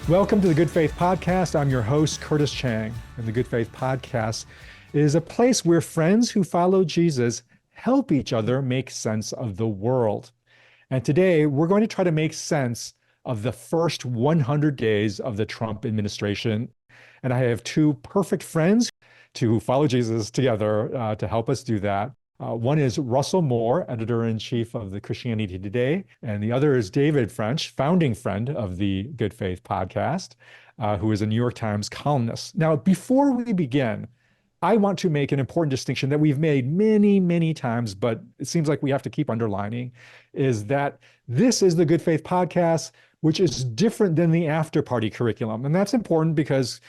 Welcome to the Good Faith Podcast. I'm your host, Curtis Chang. And the Good Faith Podcast is a place where friends who follow Jesus help each other make sense of the world. And today we're going to try to make sense of the first 100 days of the Trump administration. And I have two perfect friends to follow Jesus together to help us do that. One is Russell Moore, editor-in-chief of the Christianity Today, and the other is David French, founding friend of the Good Faith Podcast, who is a New York Times columnist. Now, before we begin, I want to make an important distinction that we've made many, many times, but it seems like we have to keep underlining, is that this is the Good Faith Podcast, which is different than the after-party curriculum. And that's important because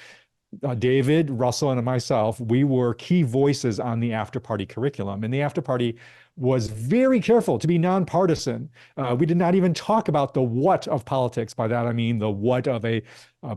David, Russell, and myself, we were key voices on the after-party curriculum. And the after-party was very careful to be nonpartisan. We did not even talk about the what of politics. By that, I mean the what of a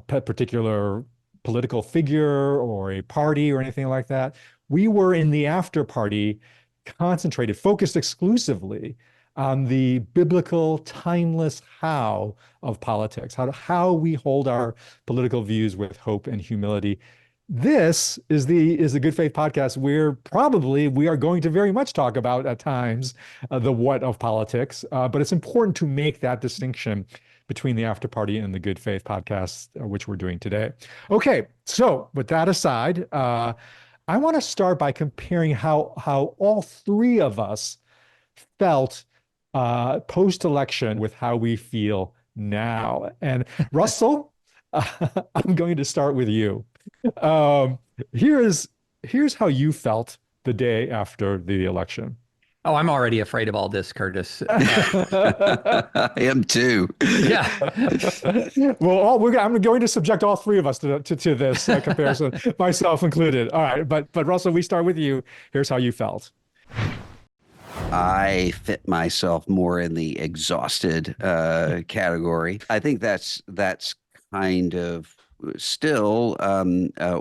particular political figure or a party or anything like that. We were in the after-party concentrated, focused exclusively on the biblical, timeless how of politics, how we hold our political views with hope and humility. This is the Good Faith Podcast where probably we are going to very much talk about at times the what of politics, but it's important to make that distinction between the After Party and the Good Faith Podcast, which we're doing today. Okay, so with that aside, I want to start by comparing how all three of us felt post-election with how we feel now. And Russell, I'm going to start with you. Here's how you felt the day after the election. Oh, I'm already afraid of all this, Curtis. I am too. Yeah. Well, I'm going to subject all three of us to this comparison, myself included. All right, but Russell, we start with you. Here's how you felt. I fit myself more in the exhausted category. I think that's kind of still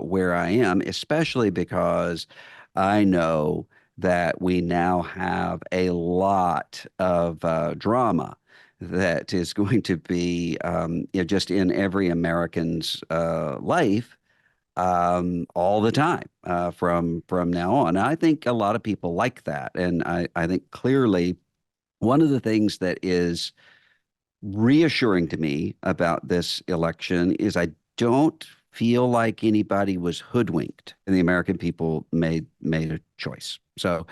where I am, especially because I know that we now have a lot of drama that is going to be just in every American's life all the time from now on. I think a lot of people like that. And I think clearly one of the things that is reassuring to me about this election is I don't feel like anybody was hoodwinked and the American people made a choice. So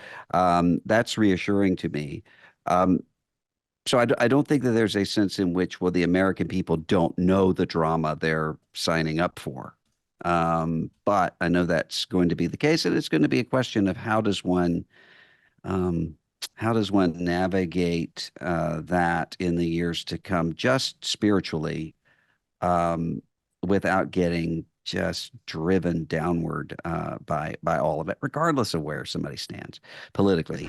that's reassuring to me. So I don't think that there's a sense in which, well, the American people don't know the drama they're signing up for. But I know that's going to be the case, and it's going to be a question of how does one navigate that in the years to come, just spiritually, without getting just driven downward by all of it, regardless of where somebody stands politically.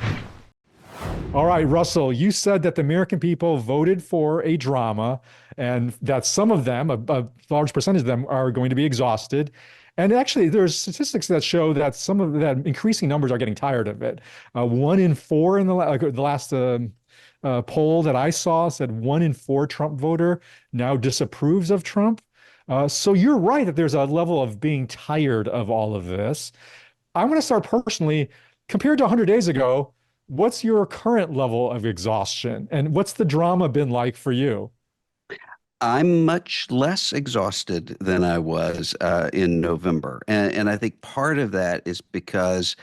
All right, Russell, you said that the American people voted for a drama and that some of them, a large percentage of them, are going to be exhausted. And actually, there's statistics that show that some of that increasing numbers are getting tired of it. 1 in 4 in the last poll that I saw said 1 in 4 Trump voter now disapproves of Trump. So you're right that there's a level of being tired of all of this. I want to start personally. Compared to 100 days ago, what's your current level of exhaustion, and what's the drama been like for you? I'm much less exhausted than I was in November, and I think part of that is because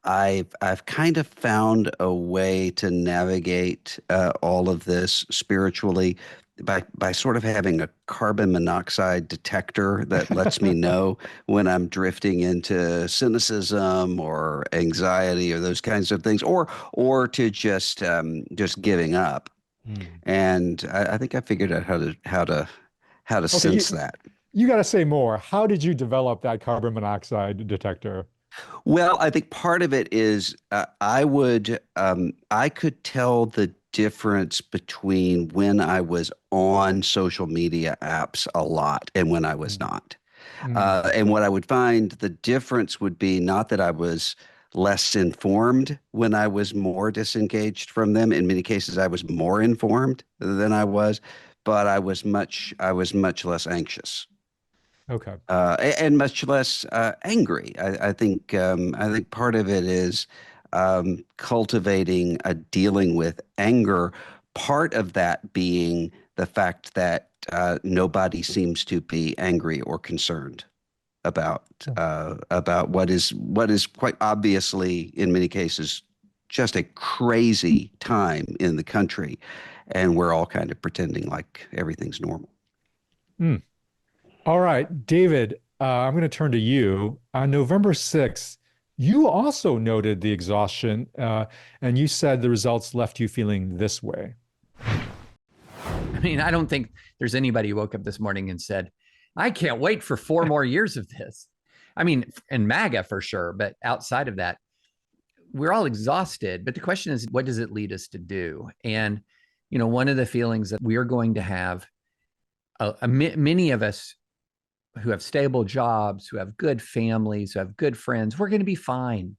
I've kind of found a way to navigate all of this spiritually by sort of having a carbon monoxide detector that lets me know when I'm drifting into cynicism or anxiety or those kinds of things, or to just giving up. And I think I figured out how to sense that. You got to say more. How did you develop that carbon monoxide detector? Well, I think part of it is I could tell the difference between when I was on social media apps a lot and when I was not. And what I would find the difference would be not that I was less informed when I was more disengaged from them. In many cases, I was more informed than I was. but I was much less anxious. Okay. And much less angry. I think part of it is cultivating a dealing with anger. Part of that being the fact that nobody seems to be angry or concerned about what is quite obviously in many cases just a crazy time in the country, and we're all kind of pretending like everything's normal. Hmm. All right, David, I'm going to turn to you. On November 6th, you also noted the exhaustion, and you said the results left you feeling this way. I mean, I don't think there's anybody who woke up this morning and said, I can't wait for 4 more years of this. I mean, and MAGA for sure, but outside of that, we're all exhausted. But the question is, what does it lead us to do? And, one of the feelings that we are going to have, many of us who have stable jobs, who have good families, who have good friends, we're going to be fine.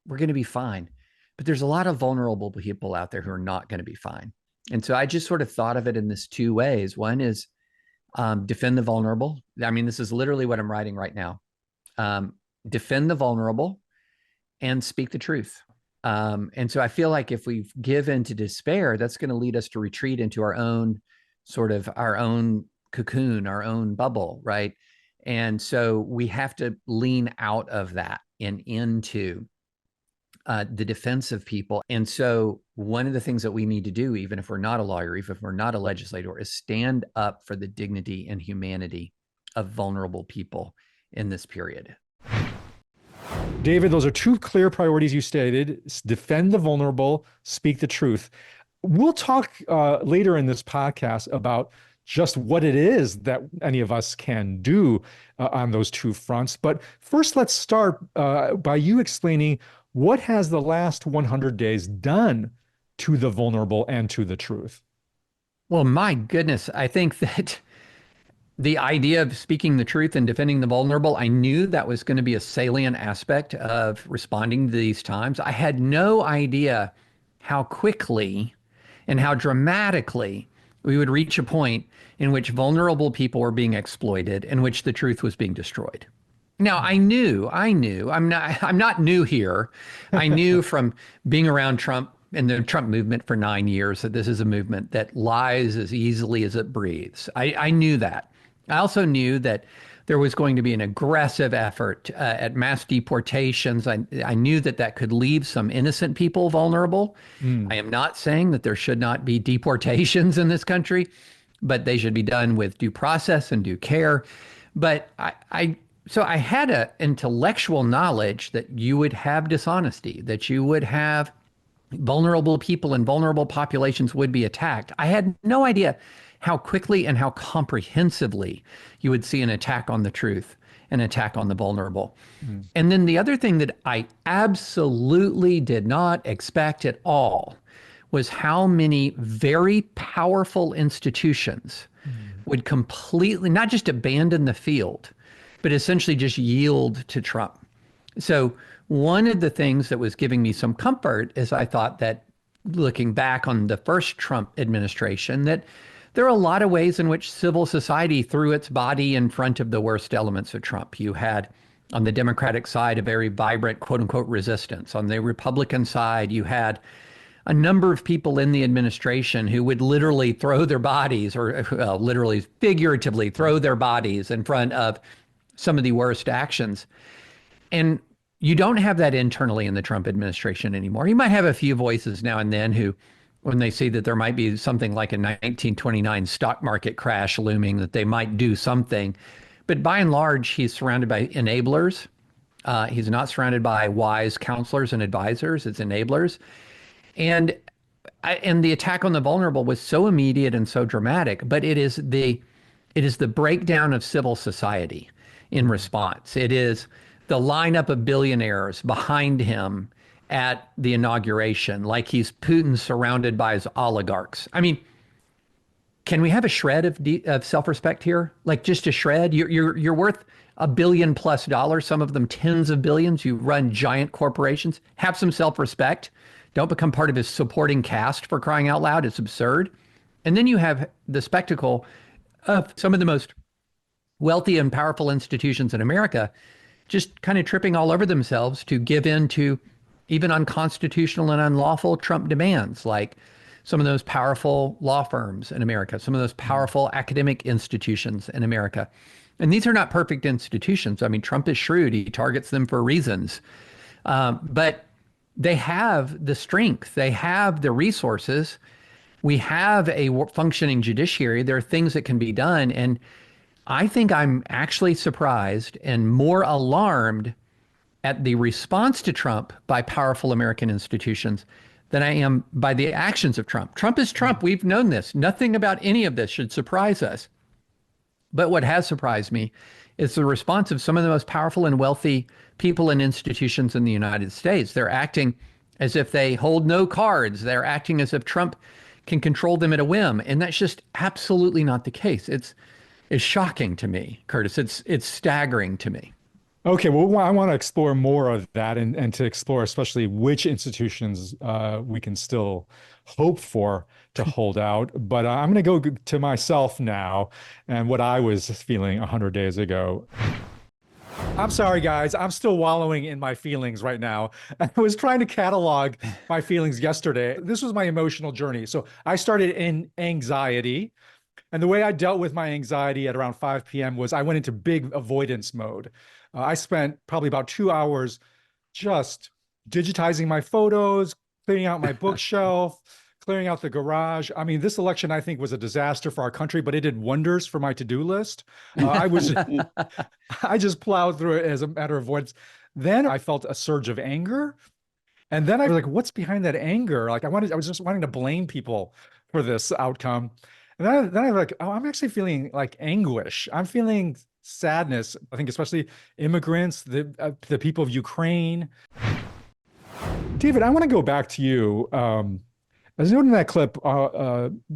We're going to be fine. But there's a lot of vulnerable people out there who are not going to be fine. And so I just sort of thought of it in this two ways. One is defend the vulnerable. I mean, this is literally what I'm writing right now. Defend the vulnerable and speak the truth. And so I feel like if we give in to despair, that's going to lead us to retreat into our own cocoon, our own bubble, right? And so we have to lean out of that and into the defense of people. And so one of the things that we need to do, even if we're not a lawyer, even if we're not a legislator, is stand up for the dignity and humanity of vulnerable people in this period. David, those are two clear priorities you stated. Defend the vulnerable, speak the truth. We'll talk later in this podcast about just what it is that any of us can do on those two fronts. But first, let's start by you explaining what has the last 100 days done to the vulnerable and to the truth. Well, my goodness, I think that the idea of speaking the truth and defending the vulnerable, I knew that was going to be a salient aspect of responding to these times. I had no idea how quickly and how dramatically we would reach a point in which vulnerable people were being exploited, in which the truth was being destroyed. Now, I knew, I'm not new here. I knew from being around Trump and the Trump movement for 9 years that this is a movement that lies as easily as it breathes. I knew that. I also knew that there was going to be an aggressive effort at mass deportations. I knew that could leave some innocent people vulnerable. I am not saying that there should not be deportations in this country, but they should be done with due process and due care. But so I had an intellectual knowledge that you would have dishonesty, that you would have vulnerable people and vulnerable populations would be attacked. I had no idea how quickly and how comprehensively you would see an attack on the truth, an attack on the vulnerable. And then the other thing that I absolutely did not expect at all was how many very powerful institutions would completely, not just abandon the field, but essentially just yield to Trump. So one of the things that was giving me some comfort is I thought that looking back on the first Trump administration, that there are a lot of ways in which civil society threw its body in front of the worst elements of Trump. You had on the Democratic side a very vibrant, quote unquote, resistance. On the Republican side, you had a number of people in the administration who would literally throw their bodies, or literally figuratively throw their bodies in front of some of the worst actions. And you don't have that internally in the Trump administration anymore. You might have a few voices now and then who, when they see that there might be something like a 1929 stock market crash looming, that they might do something. But by and large, he's surrounded by enablers. He's not surrounded by wise counselors and advisors. It's enablers. And the attack on the vulnerable was so immediate and so dramatic, but it is the breakdown of civil society in response. It is the lineup of billionaires behind him at the inauguration, like he's Putin surrounded by his oligarchs. I mean, can we have a shred of self-respect here? Like just a shred? You're worth $1 billion plus, some of them tens of billions. You run giant corporations. Have some self-respect. Don't become part of his supporting cast, for crying out loud. It's absurd. And then you have the spectacle of some of the most wealthy and powerful institutions in America just kind of tripping all over themselves to give in to even unconstitutional and unlawful Trump demands, like some of those powerful law firms in America, some of those powerful academic institutions in America. And these are not perfect institutions. I mean, Trump is shrewd. He targets them for reasons. But they have the strength. They have the resources. We have a functioning judiciary. There are things that can be done. And I think I'm actually surprised and more alarmed at the response to Trump by powerful American institutions than I am by the actions of Trump. Trump is Trump. We've known this. Nothing about any of this should surprise us. But what has surprised me is the response of some of the most powerful and wealthy people and institutions in the United States. They're acting as if they hold no cards. They're acting as if Trump can control them at a whim. And that's just absolutely not the case. It's shocking to me, Curtis. It's staggering to me. Okay, well, I want to explore more of that and to explore especially which institutions we can still hope for to hold out. But I'm going to go to myself now and what I was feeling 100 days ago. I'm sorry, guys. I'm still wallowing in my feelings right now. I was trying to catalog my feelings yesterday. This was my emotional journey. So I started in anxiety. And the way I dealt with my anxiety at around 5 p.m. was I went into big avoidance mode. I spent probably about 2 hours just digitizing my photos, clearing out my bookshelf, clearing out the garage. I mean, this election, I think, was a disaster for our country, but it did wonders for my to-do list. I just plowed through it as a matter of avoidance. Then I felt a surge of anger. And then I was like, what's behind that anger? Like I was just wanting to blame people for this outcome. And then I'm like, oh, I'm actually feeling like anguish. I'm feeling sadness. I think especially immigrants, the people of Ukraine. David, I want to go back to you. As noted in that clip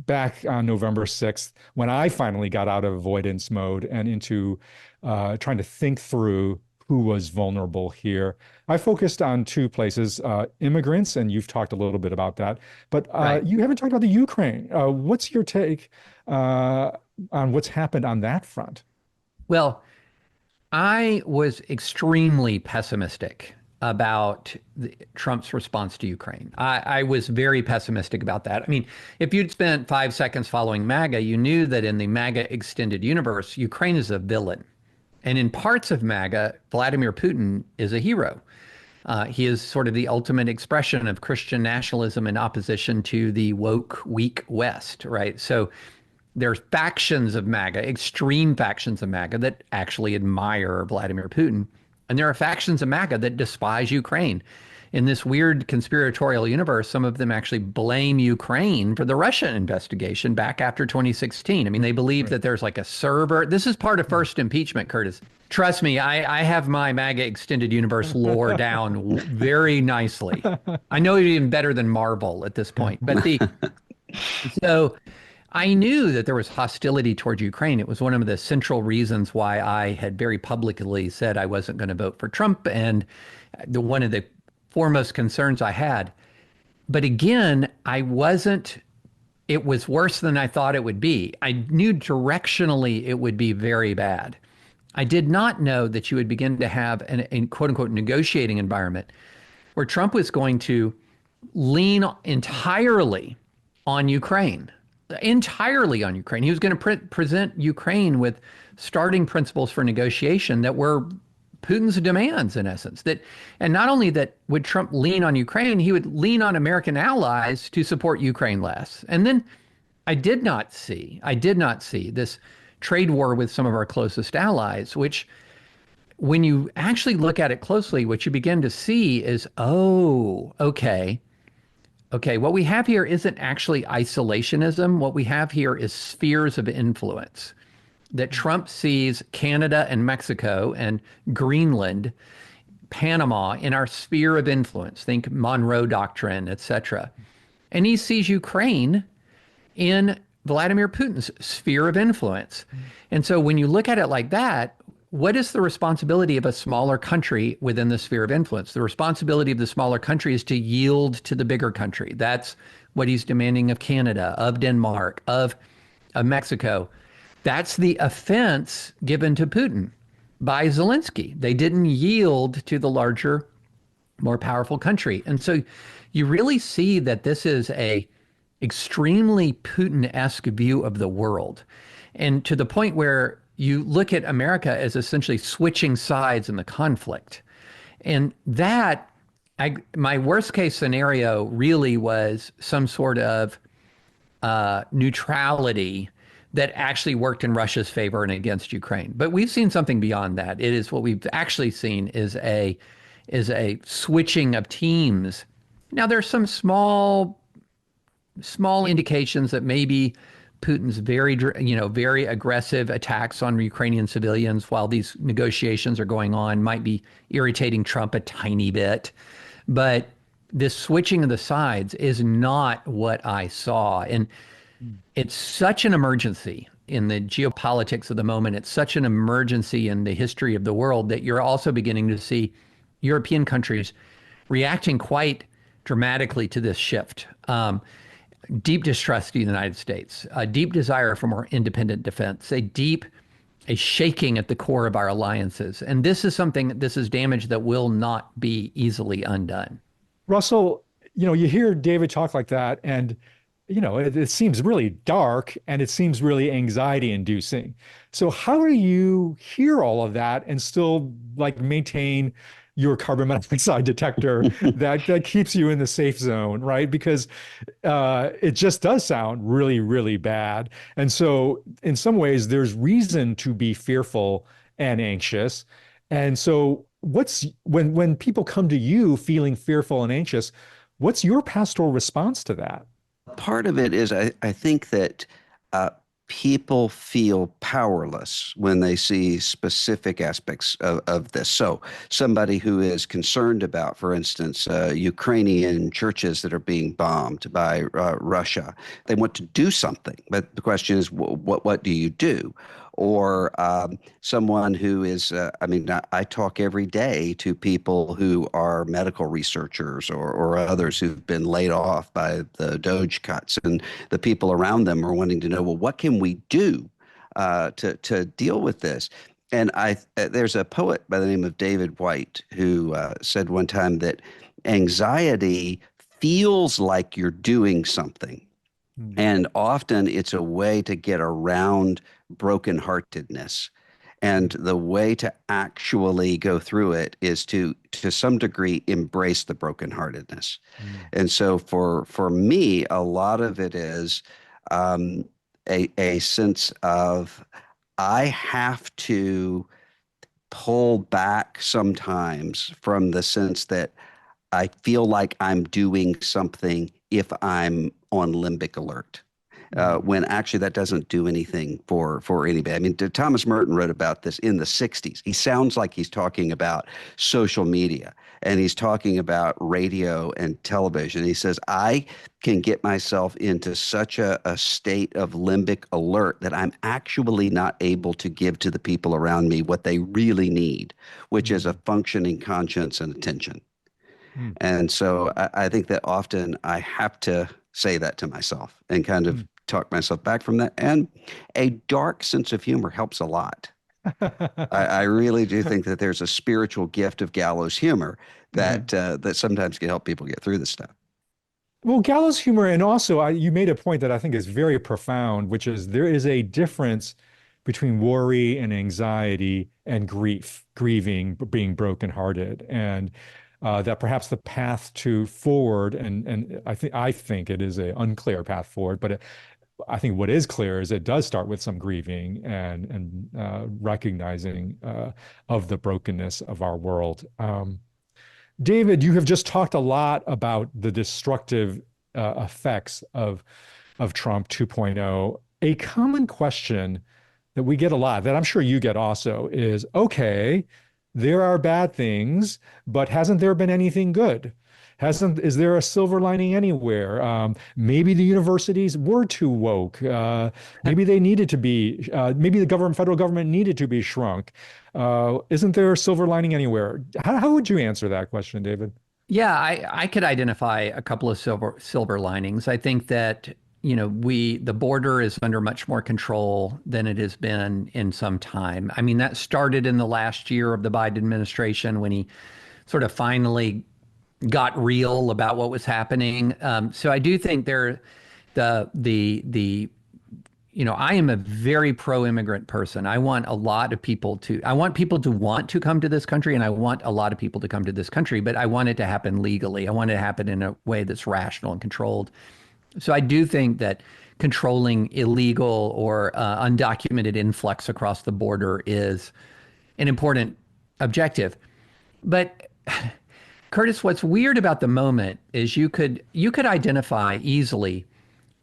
back on November 6th, when I finally got out of avoidance mode and into trying to think through who was vulnerable here, I focused on two places, immigrants, and you've talked a little bit about that, but Right. you haven't talked about the Ukraine. What's your take on what's happened on that front? Well, I was extremely pessimistic about Trump's response to Ukraine. I was very pessimistic about that. I mean, if you'd spent 5 seconds following MAGA, you knew that in the MAGA extended universe, Ukraine is a villain. And in parts of MAGA, Vladimir Putin is a hero. He is sort of the ultimate expression of Christian nationalism in opposition to the woke, weak West, right? So there's factions of MAGA, extreme factions of MAGA that actually admire Vladimir Putin. And there are factions of MAGA that despise Ukraine. In this weird conspiratorial universe, some of them actually blame Ukraine for the Russia investigation back after 2016. I mean, they believe that there's like a server. This is part of first impeachment, Curtis. Trust me, I have my MAGA extended universe lore down very nicely. I know it even better than Marvel at this point. But so I knew that there was hostility towards Ukraine. It was one of the central reasons why I had very publicly said I wasn't going to vote for Trump, and one of the foremost concerns I had. But again, it was worse than I thought it would be. I knew directionally it would be very bad. I did not know that you would begin to have a quote unquote negotiating environment where Trump was going to lean entirely on Ukraine. Entirely on Ukraine. He was going to present Ukraine with starting principles for negotiation that were Putin's demands, in essence. And not only that would Trump lean on Ukraine, he would lean on American allies to support Ukraine less. And then I did not see this trade war with some of our closest allies, which when you actually look at it closely, what you begin to see is, oh, okay, what we have here isn't actually isolationism. What we have here is spheres of influence. That Trump sees Canada and Mexico and Greenland, Panama in our sphere of influence. Think Monroe Doctrine, et cetera. And he sees Ukraine in Vladimir Putin's sphere of influence. And so when you look at it like that, what is the responsibility of a smaller country within the sphere of influence? The responsibility of the smaller country is to yield to the bigger country. That's what he's demanding of Canada, of Denmark, of Mexico. That's the offense given to Putin by Zelensky. They didn't yield to the larger, more powerful country. And so you really see that this is a extremely Putin-esque view of the world. And to the point where you look at America as essentially switching sides in the conflict. And that, my worst case scenario really was some sort of neutrality that actually worked in Russia's favor and against Ukraine. But we've seen something beyond that. It is what we've actually seen is a switching of teams. Now there's some small indications that maybe Putin's very aggressive attacks on Ukrainian civilians while these negotiations are going on might be irritating Trump a tiny bit. But this switching of the sides is not what I saw. And it's such an emergency in the geopolitics of the moment. It's such an emergency in the history of the world that you're also beginning to see European countries reacting quite dramatically to this shift. Deep distrust of the United States, a deep desire for more independent defense, a shaking at the core of our alliances. And this is damage that will not be easily undone. Russell, you hear David talk like that, and it seems really dark and it seems really anxiety inducing. So how do you hear all of that and still maintain your carbon monoxide detector that keeps you in the safe zone, right? Because it just does sound really, really bad. And so in some ways, there's reason to be fearful and anxious. And so when people come to you feeling fearful and anxious, what's your pastoral response to that? Part of it is I think that people feel powerless when they see specific aspects of this. So somebody who is concerned about, for instance, Ukrainian churches that are being bombed by Russia, they want to do something. But the question is, what do you do? Or someone who is, I talk every day to people who are medical researchers or others who've been laid off by the Doge cuts, and the people around them are wanting to know, well, what can we do to deal with this? And there's a poet by the name of David White who said one time that anxiety feels like you're doing something. And often it's a way to get around brokenheartedness. And the way to actually go through it is to some degree, embrace the brokenheartedness. And so for me, a lot of it is a sense of I have to pull back sometimes from the sense that I feel like I'm doing something if I'm on limbic alert, when actually that doesn't do anything for anybody. I mean, Thomas Merton wrote about this in the 60s. He sounds like he's talking about social media, and he's talking about radio and television. He says, I can get myself into such a state of limbic alert that I'm actually not able to give to the people around me what they really need, which is a functioning conscience and attention. And so I think that often I have to say that to myself and kind of talk myself back from that. And a dark sense of humor helps a lot. I really do think that there's a spiritual gift of gallows humor that that sometimes can help people get through this stuff. Well, gallows humor, and also you made a point that I think is very profound, which is there is a difference between worry and anxiety and grieving, being brokenhearted, and that perhaps the path to forward, and I think it is an unclear path forward, but I think what is clear is it does start with some grieving and recognizing of the brokenness of our world. David, you have just talked a lot about the destructive effects of Trump 2.0. A common question that we get a lot, that I'm sure you get also, is, okay, there are bad things, but hasn't there been anything good? Is there a silver lining anywhere? Maybe the universities were too woke. Maybe they needed to be, maybe the federal government needed to be shrunk. Isn't there a silver lining anywhere? How would you answer that question, David? Yeah, I could identify a couple of silver linings. I think that, the border is under much more control than it has been in some time. I mean, that started in the last year of the Biden administration when he sort of finally got real about what was happening. So I do think I am a very pro-immigrant person. I want people to want to come to this country, and I want a lot of people to come to this country, but I want it to happen legally. I want it to happen in a way that's rational and controlled. So I do think that controlling illegal or undocumented influx across the border is an important objective. But Curtis, what's weird about the moment is you could identify easily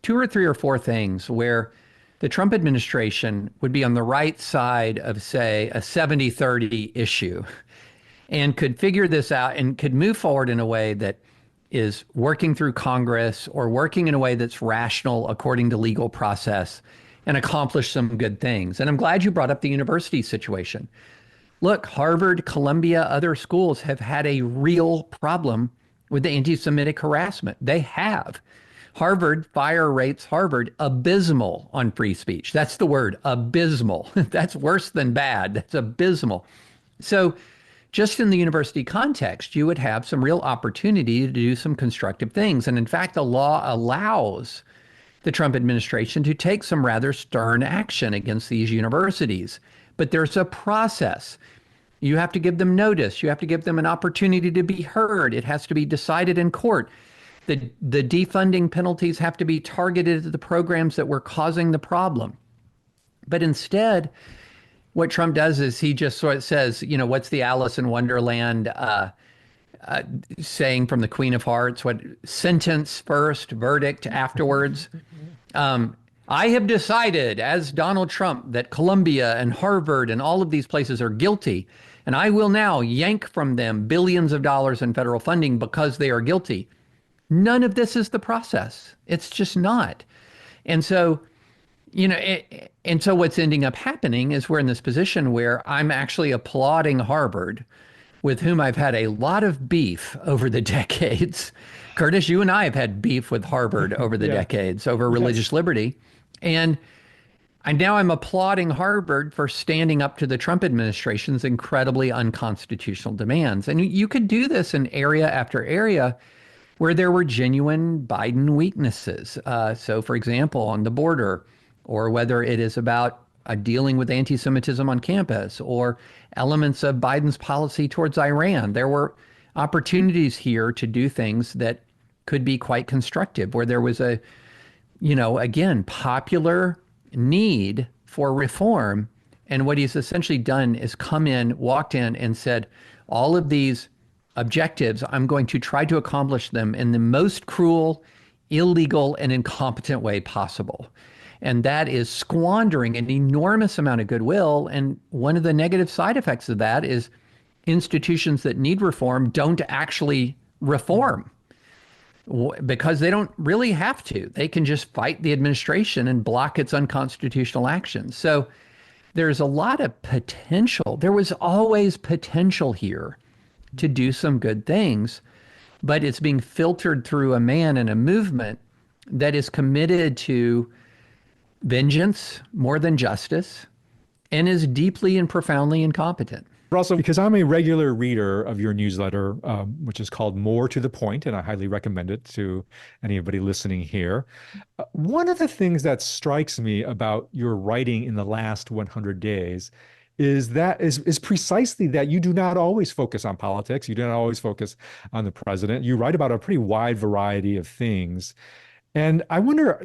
two or three or four things where the Trump administration would be on the right side of, say, a 70-30 issue and could figure this out and could move forward in a way that is working through Congress or working in a way that's rational according to legal process and accomplish some good things. And I'm glad you brought up the university situation. Look, Harvard, Columbia, other schools have had a real problem with the anti-Semitic harassment. They have. Harvard fire rates Harvard abysmal on free speech. That's the word, abysmal. That's worse than bad. That's abysmal. So just in the university context, you would have some real opportunity to do some constructive things. And in fact, the law allows the Trump administration to take some rather stern action against these universities. But there's a process. You have to give them notice. You have to give them an opportunity to be heard. It has to be decided in court. The defunding penalties have to be targeted at the programs that were causing the problem. But instead, what Trump does is he just sort of says, what's the Alice in Wonderland saying from the Queen of Hearts? What sentence first, verdict afterwards? I have decided as Donald Trump that Columbia and Harvard and all of these places are guilty, and I will now yank from them billions of dollars in federal funding because they are guilty. None of this is the process. It's just not. And so, what's ending up happening is we're in this position where I'm actually applauding Harvard, with whom I've had a lot of beef over the decades. Curtis, you and I have had beef with Harvard over the decades over religious liberty. And I'm applauding Harvard for standing up to the Trump administration's incredibly unconstitutional demands. And you could do this in area after area where there were genuine Biden weaknesses. So, for example, on the border, or whether it is about dealing with anti-Semitism on campus or elements of Biden's policy towards Iran, there were opportunities here to do things that could be quite constructive, where there was again, popular need for reform. And what he's essentially done is walked in and said, all of these objectives, I'm going to try to accomplish them in the most cruel, illegal, and incompetent way possible. And that is squandering an enormous amount of goodwill. And one of the negative side effects of that is institutions that need reform don't actually reform because they don't really have to. They can just fight the administration and block its unconstitutional actions. So there's a lot of potential. There was always potential here to do some good things, but it's being filtered through a man and a movement that is committed to vengeance more than justice and is deeply and profoundly incompetent. Also, because I'm a regular reader of your newsletter, which is called More to the Point, and I highly recommend it to anybody listening here. One of the things that strikes me about your writing in the last 100 days is precisely that you do not always focus on politics. You do not always focus on the president. You write about a pretty wide variety of things. And I wonder,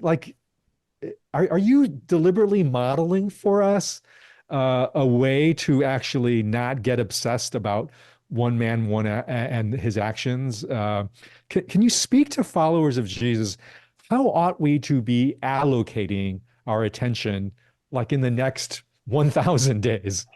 are you deliberately modeling for us a way to actually not get obsessed about one man, and his actions? Can you speak to followers of Jesus? How ought we to be allocating our attention, in the next 1,000 days?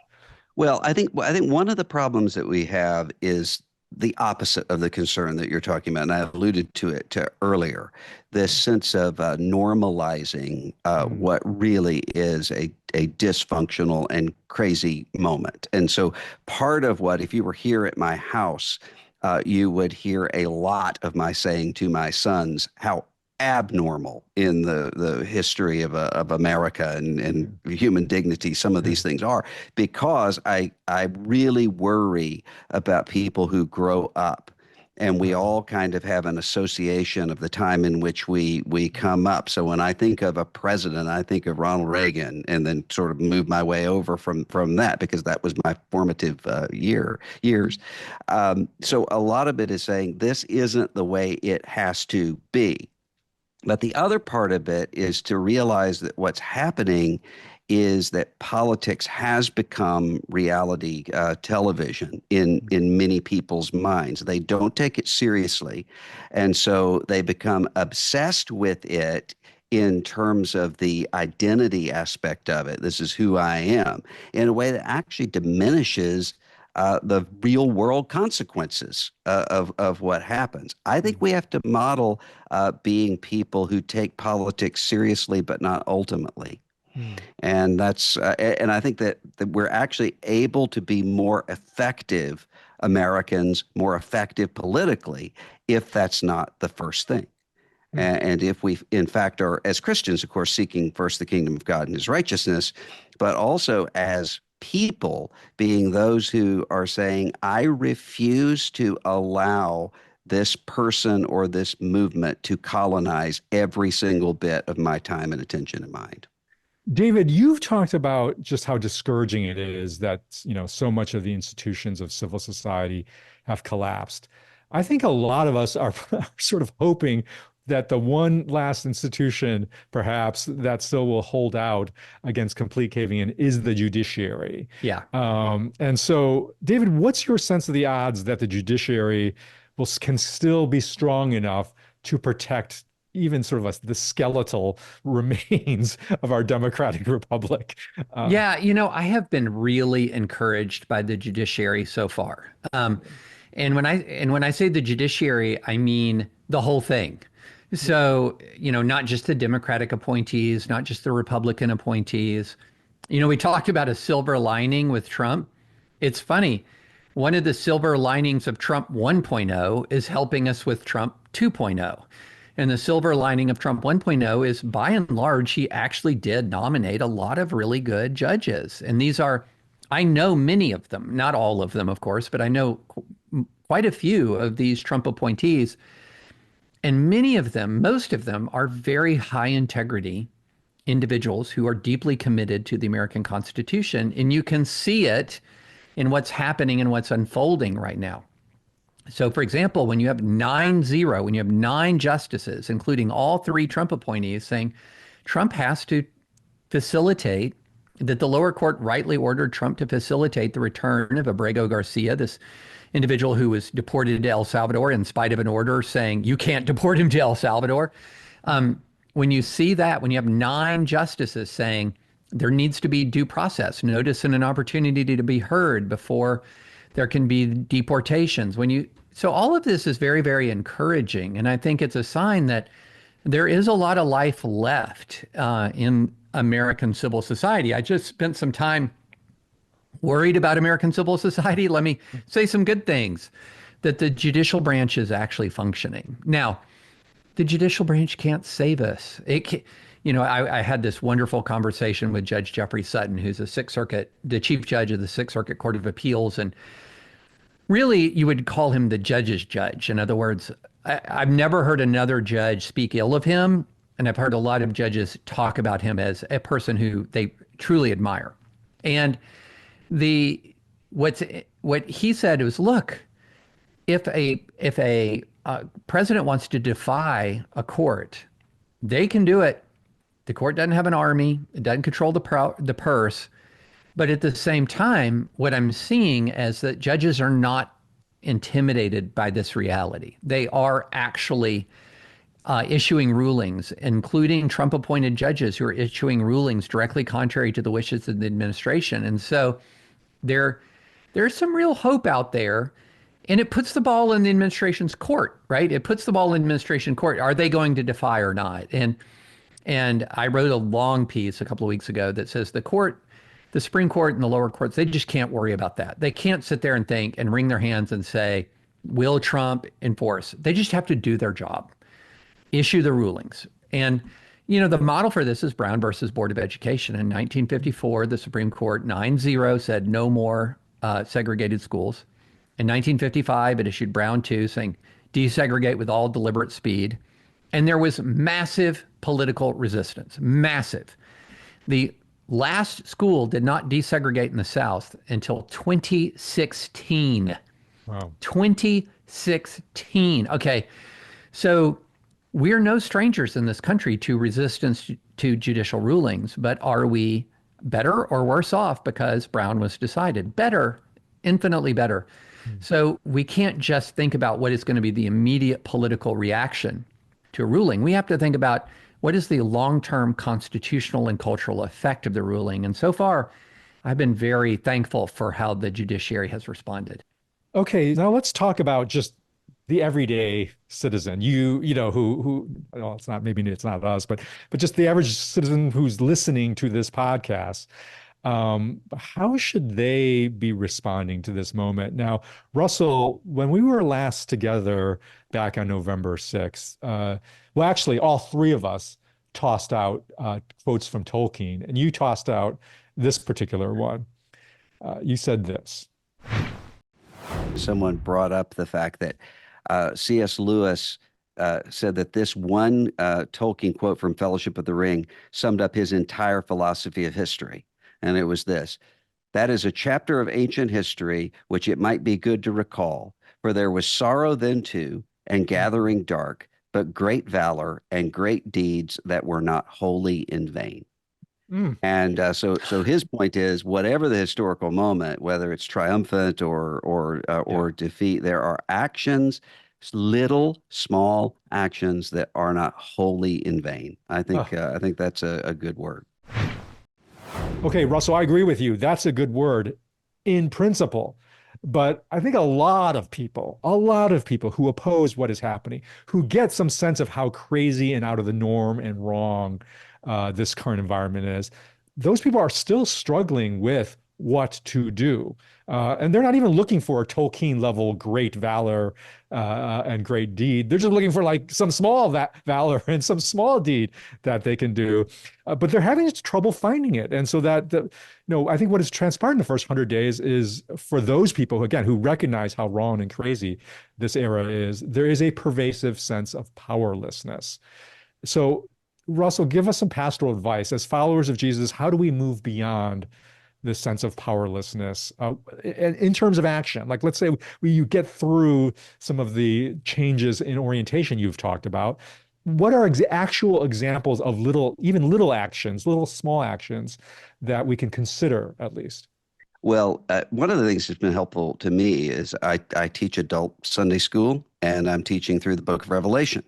Well, I think one of the problems that we have is the opposite of the concern that you're talking about, and I alluded to it earlier. This sense of normalizing what really is a dysfunctional and crazy moment. And so, part of what, if you were here at my house you would hear a lot of my saying to my sons how abnormal in the history of America and human dignity some of these things are, because I really worry about people who grow up. And we all kind of have an association of the time in which we come up. So when I think of a president, I think of Ronald Reagan, and then sort of move my way over from that, because that was my formative years. So a lot of it is saying this isn't the way it has to be. But the other part of it is to realize that what's happening is that politics has become reality television in many people's minds. They don't take it seriously, and so they become obsessed with it in terms of the identity aspect of it. This is who I am, in a way that actually diminishes the real world consequences of what happens. I think we have to model being people who take politics seriously, but not ultimately. And and I think that we're actually able to be more effective Americans, more effective politically, if that's not the first thing. And if we, in fact, are, as Christians, of course, seeking first the kingdom of God and his righteousness, but also as people, being those who are saying, I refuse to allow this person or this movement to colonize every single bit of my time and attention and mind. David, you've talked about just how discouraging it is that, so much of the institutions of civil society have collapsed. I think a lot of us are sort of hoping that the one last institution, perhaps, that still will hold out against complete caving in is the judiciary. Yeah. And so, David, what's your sense of the odds that the judiciary can still be strong enough to protect even sort of the skeletal remains of our democratic republic? Yeah, I have been really encouraged by the judiciary so far. And when I say the judiciary, I mean the whole thing. So, not just the Democratic appointees, not just the Republican appointees. We talked about a silver lining with Trump. It's funny. One of the silver linings of Trump 1.0 is helping us with Trump 2.0. And the silver lining of Trump 1.0 is, by and large, he actually did nominate a lot of really good judges. And I know many of them, not all of them, of course, but I know quite a few of these Trump appointees. And many of them, most of them, are very high integrity individuals who are deeply committed to the American Constitution. And you can see it in what's happening and what's unfolding right now. So, for example, when you have 9-0, when you have 9 justices, including all 3 Trump appointees, saying Trump has to facilitate, that the lower court rightly ordered Trump to facilitate the return of Abrego Garcia, this individual who was deported to El Salvador in spite of an order saying you can't deport him to El Salvador. When you see that, when you have 9 justices saying there needs to be due process, notice, and an opportunity to be heard before there can be deportations. So all of this is very, very encouraging. And I think it's a sign that there is a lot of life left in American civil society. I just spent some time worried about American civil society. Let me say some good things, that the judicial branch is actually functioning. Now, the judicial branch can't save us. I had this wonderful conversation with Judge Jeffrey Sutton, who's the chief judge of the Sixth Circuit Court of Appeals. And really, you would call him the judge's judge. In other words, I've never heard another judge speak ill of him. And I've heard a lot of judges talk about him as a person who they truly admire. And what he said was, look, if a president wants to defy a court, they can do it. The court doesn't have an army. It doesn't control the purse. But at the same time, what I'm seeing is that judges are not intimidated by this reality. They are actually issuing rulings, including Trump-appointed judges who are issuing rulings directly contrary to the wishes of the administration. And so there's some real hope out there. And it puts the ball in the administration's court, right? It puts the ball in administration court. Are they going to defy or not? And I wrote a long piece a couple of weeks ago that says the Supreme Court and the lower courts, they just can't worry about that. They can't sit there and think and wring their hands and say, will Trump enforce? They just have to do their job, issue the rulings. And, the model for this is Brown versus Board of Education. In 1954, the Supreme Court 9-0 said no more segregated schools. In 1955, it issued Brown 2 saying desegregate with all deliberate speed. And there was massive political resistance, massive. The last school did not desegregate in the South until 2016. Wow. 2016. Okay. So we're no strangers in this country to resistance to judicial rulings, but are we better or worse off because Brown was decided? Better, infinitely better. So we can't just think about what is going to be the immediate political reaction to a ruling. We have to think about what is the long-term constitutional and cultural effect of the ruling. And so far, I've been very thankful for how the judiciary has responded. Okay, now let's talk about just the everyday citizen. Who well, it's not, maybe it's not us, but just the average citizen who's listening to this podcast. How should they be responding to this moment? Now, Russell, when we were last together back on November 6th, well, actually, all three of us tossed out quotes from Tolkien, and you tossed out this particular one. You said this. Someone brought up the fact that C.S. Lewis said that this one Tolkien quote from Fellowship of the Ring summed up his entire philosophy of history. And it was this: that is a chapter of ancient history which it might be good to recall, for there was sorrow then too, and gathering dark, but great valor and great deeds that were not wholly in vain. Mm. And so his point is, whatever the historical moment, whether it's triumphant or defeat, there are actions, little small actions that are not wholly in vain. I think that's a good word. Okay, Russell, I agree with you. That's a good word in principle. But I think a lot of people who oppose what is happening, who get some sense of how crazy and out of the norm and wrong this current environment is, those people are still struggling with what to do. And they're not even looking for a Tolkien level great valor and great deed. They're just looking for like some small valor and some small deed that they can do. But they're having trouble finding it. And so I think what has transpired in the first 100 days is, for those people, again, who recognize how wrong and crazy this era is, there is a pervasive sense of powerlessness. So, Russell, give us some pastoral advice. As followers of Jesus, how do we move beyond this sense of powerlessness in terms of action? Like, let's say you get through some of the changes in orientation you've talked about. What are actual examples of little actions, little small actions that we can consider at least? Well, one of the things that's been helpful to me is I teach adult Sunday school, and I'm teaching through the book of Revelation.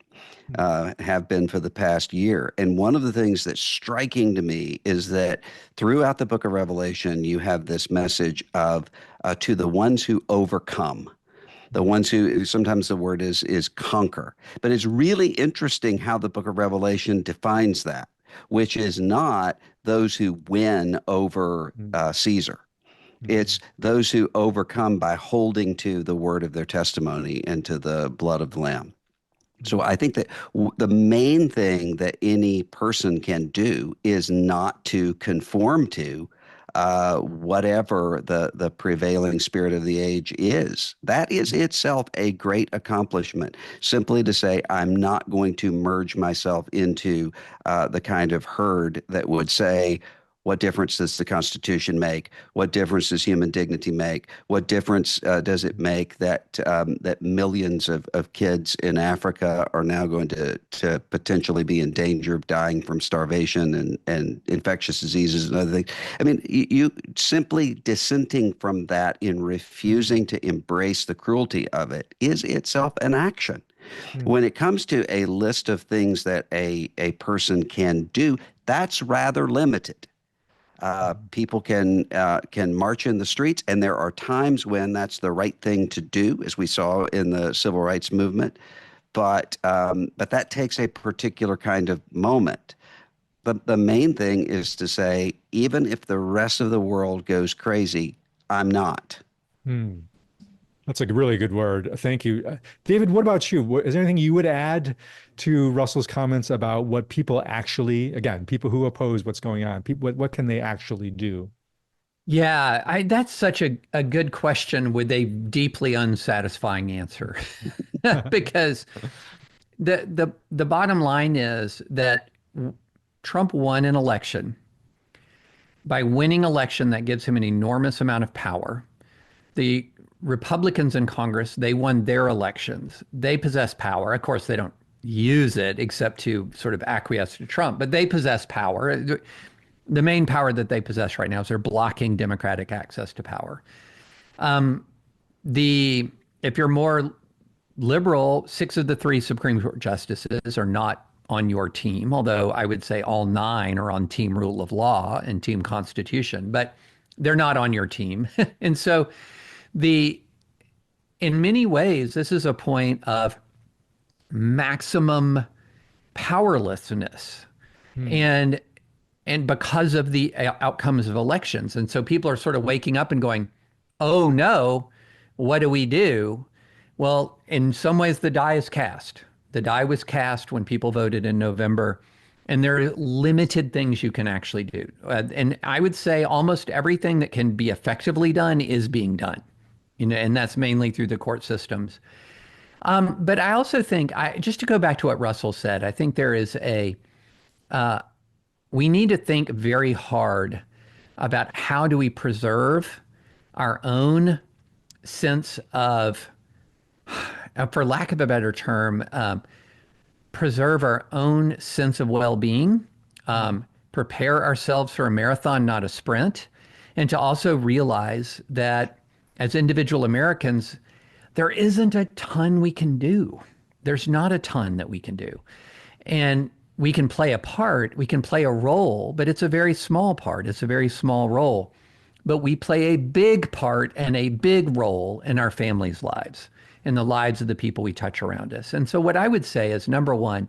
Have been for the past year. And one of the things that's striking to me is that throughout the book of Revelation, you have this message of to the ones who overcome, the ones who, sometimes the word is conquer. But it's really interesting how the book of Revelation defines that, which is not those who win over Caesar. It's those who overcome by holding to the word of their testimony and to the blood of the Lamb. So I think that the main thing that any person can do is not to conform to whatever the prevailing spirit of the age is. That is itself a great accomplishment. Simply to say, I'm not going to merge myself into the kind of herd that would say, what difference does the Constitution make? What difference does human dignity make? What difference does it make that that millions of kids in Africa are now going to potentially be in danger of dying from starvation and infectious diseases and other things? I mean, you simply dissenting from that in refusing to embrace the cruelty of it is itself an action. When it comes to a list of things that a person can do, that's rather limited. People can march in the streets, and there are times when that's the right thing to do, as we saw in the civil rights movement. But that takes a particular kind of moment. The main thing is to say, even if the rest of the world goes crazy, I'm not. Hmm. That's a really good word. Thank you. David, what about you? Is there anything you would add to Russell's comments about what people actually, again, people who oppose what's going on, people, what can they actually do? Yeah, that's such a good question with a deeply unsatisfying answer. Because the bottom line is that Trump won an election. By winning election, that gives him an enormous amount of power. The Republicans in Congress, they won their elections. They possess power. Of course, they don't use it except to sort of acquiesce to Trump, but they possess power. The main power that they possess right now is they're blocking democratic access to power. The If you're more liberal, 6 of the 3 Supreme Court justices are not on your team, although I would say all 9 are on team rule of law and team constitution, but they're not on your team. And so the in many ways, this is a point of maximum powerlessness. Hmm. And because of the outcomes of elections. And so people are sort of waking up and going, oh no, what do we do? Well, in some ways, the die is cast. The die was cast when people voted in November, and there are limited things you can actually do. And I would say almost everything that can be effectively done is being done, and that's mainly through the court systems. But I also think, just to go back to what Russell said, I think there is we need to think very hard about how do we preserve our own sense of, for lack of a better term, preserve our own sense of well-being, prepare ourselves for a marathon, not a sprint, and to also realize that as individual Americans, there isn't a ton we can do. There's not a ton that we can do. And we can play a part, we can play a role, but it's a very small part. It's a very small role. But we play a big part and a big role in our families' lives, in the lives of the people we touch around us. And so what I would say is, number one,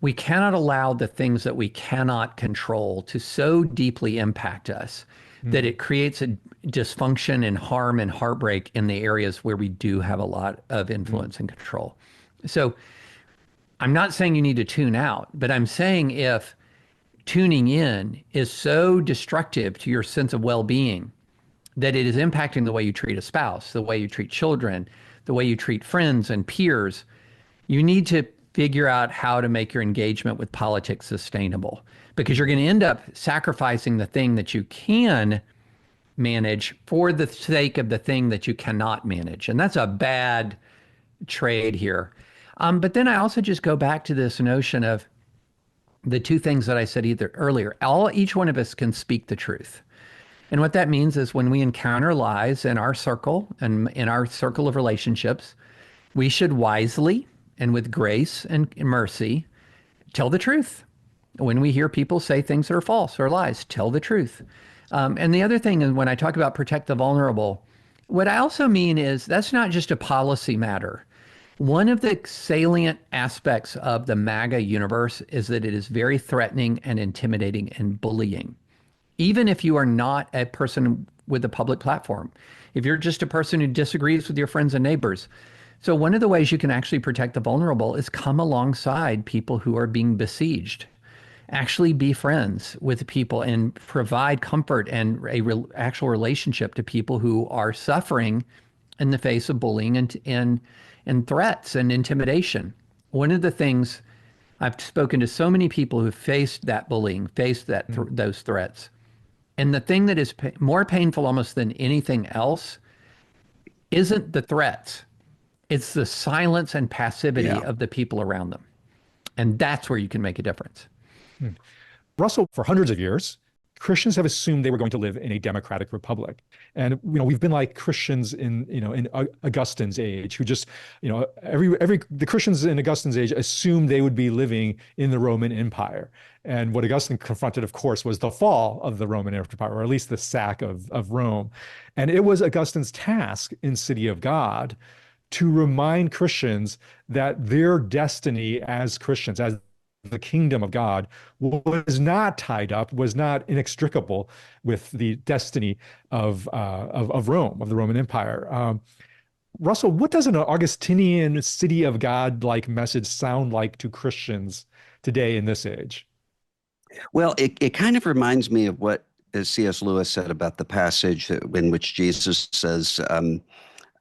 we cannot allow the things that we cannot control to so deeply impact us that it creates a dysfunction and harm and heartbreak in the areas where we do have a lot of influence and control. So I'm not saying you need to tune out, but I'm saying if tuning in is so destructive to your sense of well-being that it is impacting the way you treat a spouse, the way you treat children, the way you treat friends and peers, you need to figure out how to make your engagement with politics sustainable, because you're going to end up sacrificing the thing that you can manage for the sake of the thing that you cannot manage. And that's a bad trade here. But then I also just go back to this notion of the 2 things that I said either earlier. Each one of us can speak the truth. And what that means is when we encounter lies in our circle and in our circle of relationships, we should wisely and with grace and mercy tell the truth. When we hear people say things that are false or lies, tell the truth. And the other thing is, when I talk about protect the vulnerable, what I also mean is that's not just a policy matter. One of the salient aspects of the MAGA universe is that it is very threatening and intimidating and bullying. Even if you are not a person with a public platform, if you're just a person who disagrees with your friends and neighbors. So one of the ways you can actually protect the vulnerable is come alongside people who are being besieged. Actually be friends with people and provide comfort and actual relationship to people who are suffering in the face of bullying and threats and intimidation. One of the things, I've spoken to so many people who faced that bullying, faced those threats. And the thing that is more painful almost than anything else isn't the threats. It's the silence and passivity of the people around them. And that's where you can make a difference. Russell, for hundreds of years, Christians have assumed they were going to live in a democratic republic. And, we've been like Christians in Augustine's age, who just, the Christians in Augustine's age assumed they would be living in the Roman Empire. And what Augustine confronted, of course, was the fall of the Roman Empire, or at least the sack of Rome. And it was Augustine's task in City of God to remind Christians that their destiny as Christians, as the kingdom of God, was not tied up, was not inextricable with the destiny of Rome, of the Roman Empire. Russell, what does an Augustinian city of God like message sound like to Christians today in this age? Well, it kind of reminds me of what C.S. Lewis said about the passage in which Jesus says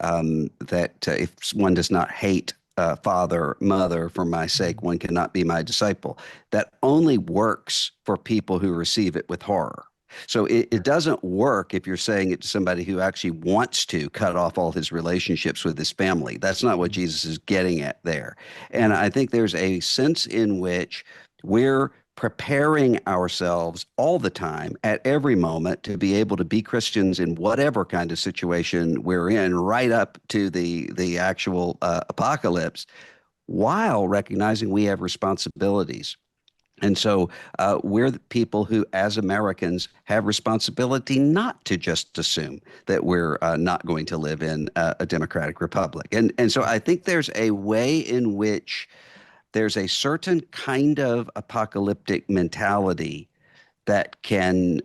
that if one does not hate father, mother for my sake, one cannot be my disciple. That only works for people who receive it with horror. So it doesn't work if you're saying it to somebody who actually wants to cut off all his relationships with his family. That's not what Jesus is getting at there. And I think there's a sense in which we're preparing ourselves all the time at every moment to be able to be Christians in whatever kind of situation we're in, right up to the actual apocalypse, while recognizing we have responsibilities. And so we're the people who, as Americans, have responsibility not to just assume that we're not going to live in a democratic republic. And so I think there's a way in which there's a certain kind of apocalyptic mentality that can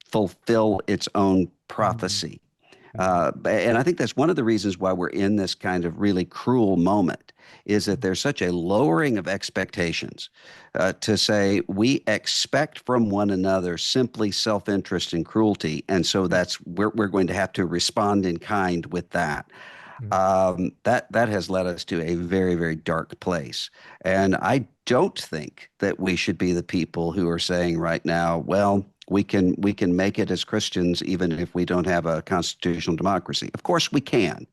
fulfill its own prophecy. And I think that's one of the reasons why we're in this kind of really cruel moment, is that there's such a lowering of expectations to say we expect from one another simply self-interest and cruelty. And so we're going to have to respond in kind with that. That has led us to a very, very dark place. And I don't think that we should be the people who are saying right now, well, we can make it as Christians even if we don't have a constitutional democracy. Of course we can,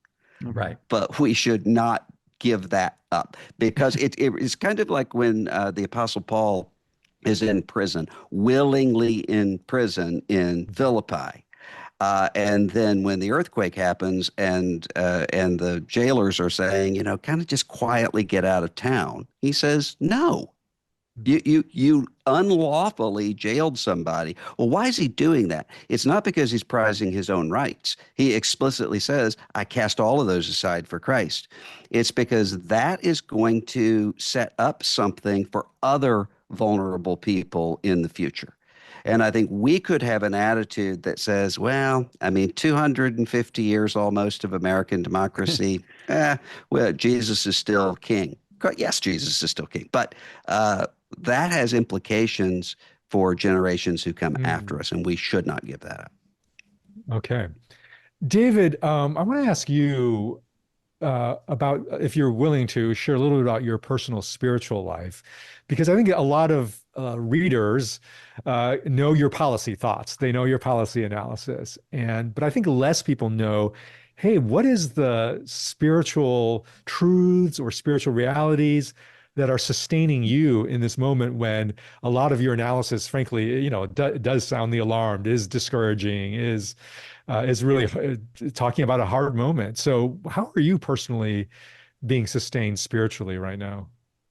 Right. but we should not give that up, because it's kind of like when the Apostle Paul is in prison, willingly in prison in Philippi. And then when the earthquake happens and the jailers are saying, kind of just quietly get out of town, he says, no, you unlawfully jailed somebody. Well, why is he doing that? It's not because he's prizing his own rights. He explicitly says, I cast all of those aside for Christ. It's because that is going to set up something for other vulnerable people in the future. And I think we could have an attitude that says, well, I mean, 250 years almost of American democracy, well, Jesus is still king. Yes, Jesus is still king. But that has implications for generations who come after us, and we should not give that up. Okay. David, I want to ask you about, if you're willing to share a little bit about your personal spiritual life, because I think a lot of readers know your policy thoughts. They know your policy analysis. But I think less people know, hey, what is the spiritual truths or spiritual realities that are sustaining you in this moment when a lot of your analysis, frankly, does sound the alarmed, is discouraging, is really talking about a hard moment. So how are you personally being sustained spiritually right now?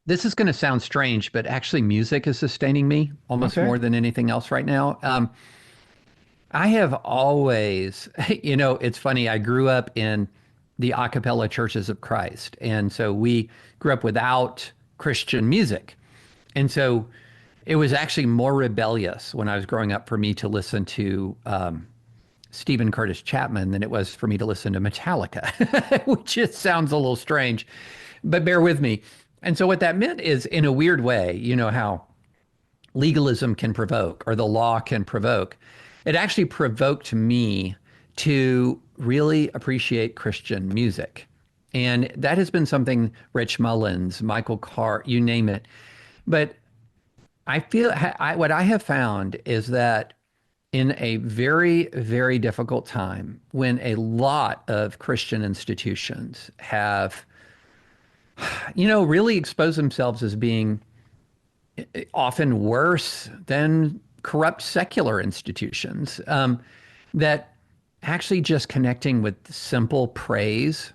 This is going to sound strange, but actually music is sustaining me almost Okay. more than anything else right now. I have always, it's funny. I grew up in the a cappella churches of Christ. And so we grew up without Christian music. And so it was actually more rebellious when I was growing up for me to listen to Stephen Curtis Chapman than it was for me to listen to Metallica, which just sounds a little strange, but bear with me. And so what that meant is, in a weird way, you know how legalism can provoke or the law can provoke. It actually provoked me to really appreciate Christian music. And that has been something, Rich Mullins, Michael Carr, you name it. But I feel what I have found is that in a very, very difficult time, when a lot of Christian institutions have, really exposed themselves as being often worse than corrupt secular institutions, that actually just connecting with simple praise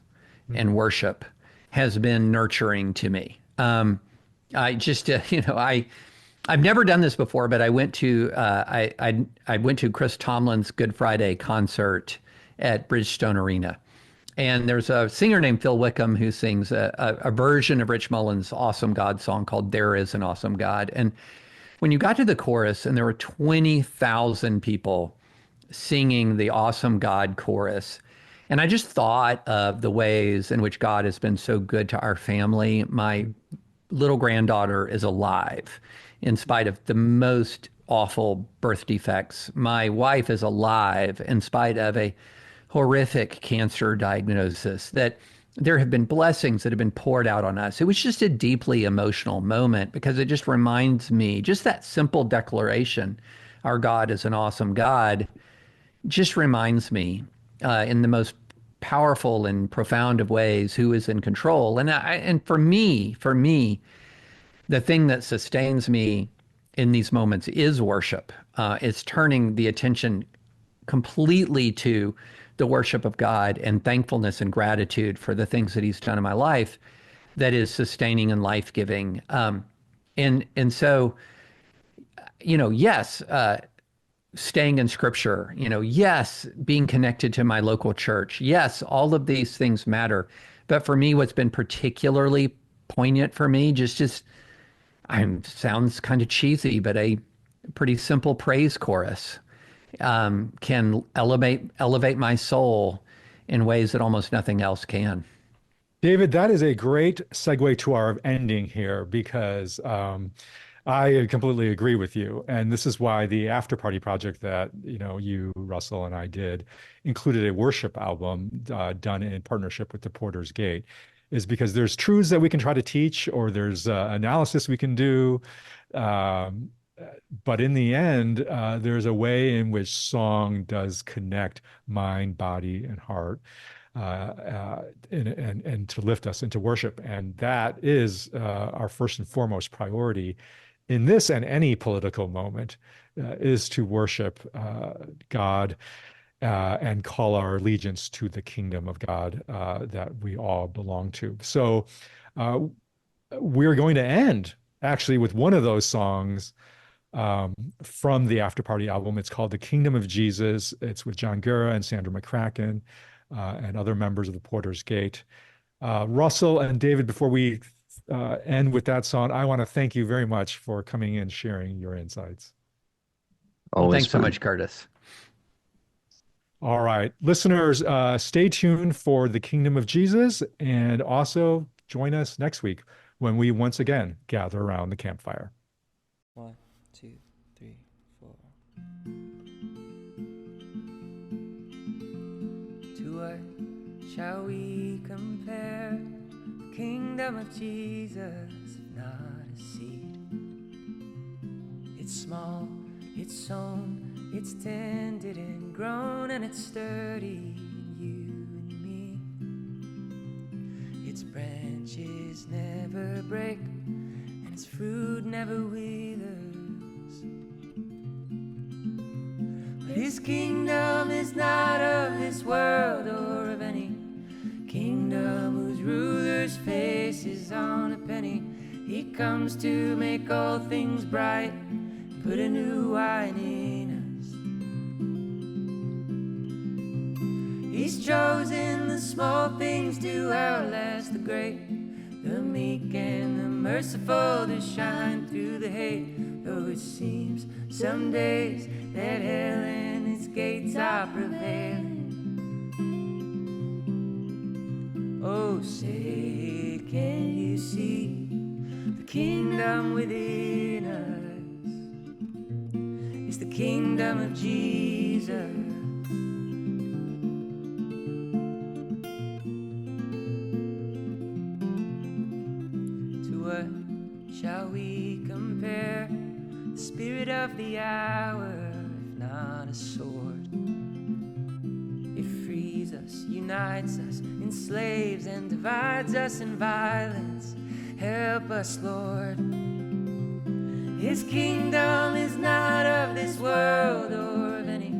and worship has been nurturing to me. I just, I've never done this before, but I went to I went to Chris Tomlin's Good Friday concert at Bridgestone Arena, and there's a singer named Phil Wickham who sings a version of Rich Mullins' Awesome God song called "There Is an Awesome God." And when you got to the chorus, and there were 20,000 people singing the Awesome God chorus, And I just thought of the ways in which God has been so good to our family. My little granddaughter is alive in spite of the most awful birth defects. My wife is alive in spite of a horrific cancer diagnosis. That there have been blessings that have been poured out on us. It was just a deeply emotional moment because it just reminds me, just that simple declaration, our God is an awesome God, just reminds me in the most powerful and profound of ways who is in control. And for me, the thing that sustains me in these moments is worship. It's turning the attention completely to the worship of God and thankfulness and gratitude for the things that He's done in my life that is sustaining and life-giving. And so, yes, staying in Scripture, yes, being connected to my local church, yes, all of these things matter. But for me, what's been particularly poignant for me, just sounds kind of cheesy, but a pretty simple praise chorus can elevate my soul in ways that almost nothing else can. David, that is a great segue to our ending here because I completely agree with you. And this is why the After Party project that, you, Russell, and I did included a worship album done in partnership with the Porter's Gate, is because there's truths that we can try to teach or there's analysis we can do. But in the end, there's a way in which song does connect mind, body, and heart, and to lift us into worship. And that is our first and foremost priority in this and any political moment, is to worship God and call our allegiance to the kingdom of God that we all belong to. So we're going to end actually with one of those songs from the After Party album. It's called The Kingdom of Jesus. It's with John Gura and Sandra McCracken and other members of the Porter's Gate. Russell and David, before we end with that song, I want to thank you very much for coming in, sharing your insights. Well, Always thanks so fun. much, Curtis. All right, listeners, stay tuned for The Kingdom of Jesus, and also join us next week when we once again gather around the campfire. 1, 2, 3, 4. To what shall we compare the kingdom of Jesus, if not a seed? It's small, it's sown, it's tended and grown, and it's sturdy in you and me. Its branches never break, and its fruit never withers. But His kingdom is not of this world or of any kingdom whose ruler's face is on a penny. He comes to make all things bright, put a new wine in us. He's chosen the small things to outlast the great, the meek and the merciful to shine through the hate. Though it seems some days that hell and its gates are prevailing. Oh, say, can you see the kingdom within us? It's the kingdom of Jesus. Shall we compare the spirit of the hour, if not a sword? It frees us, unites us, enslaves and divides us in violence. Help us, Lord. His kingdom is not of this world or of any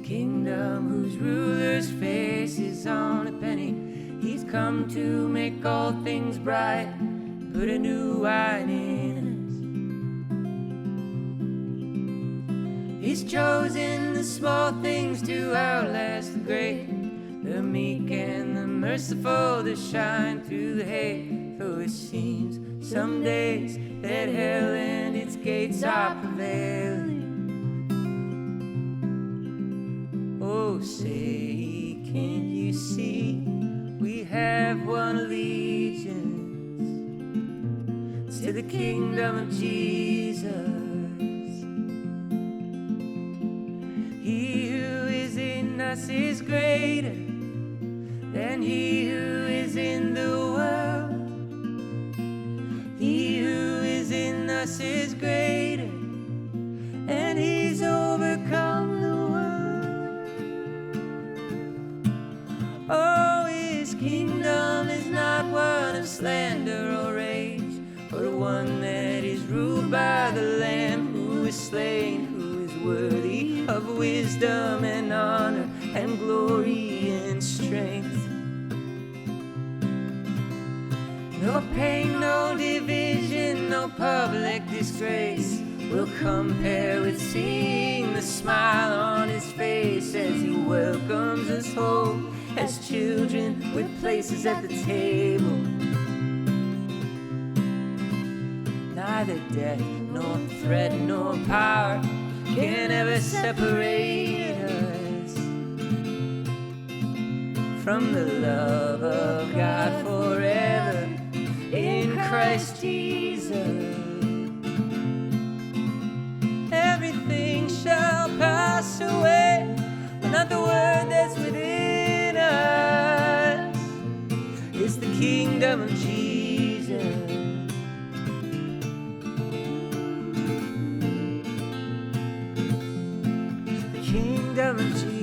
kingdom whose ruler's face is on a penny. He's come to make all things bright, put a new wine in us. He's chosen the small things to outlast the great, the meek and the merciful to shine through the hate. Though it seems some days that hell and its gates are prevailing. Oh, say, can you see, we have one allegiance to the kingdom of Jesus. He who is in us is greater than he who is in the world. He who is in us is greater, and he's overcome the world. Oh, his kingdom is not one of slander or rage, but one that is ruled by the Lamb who is slain, who is worthy of wisdom and honor and glory and strength. No pain, no division, no public disgrace will compare with seeing the smile on his face as he welcomes us home as children with places at the table. Neither death, nor threat, nor power can ever separate us from the love of God forever in Christ Jesus. Everything shall pass away, but not the word that's within us. It's the kingdom of Jesus. The kingdom of Jesus.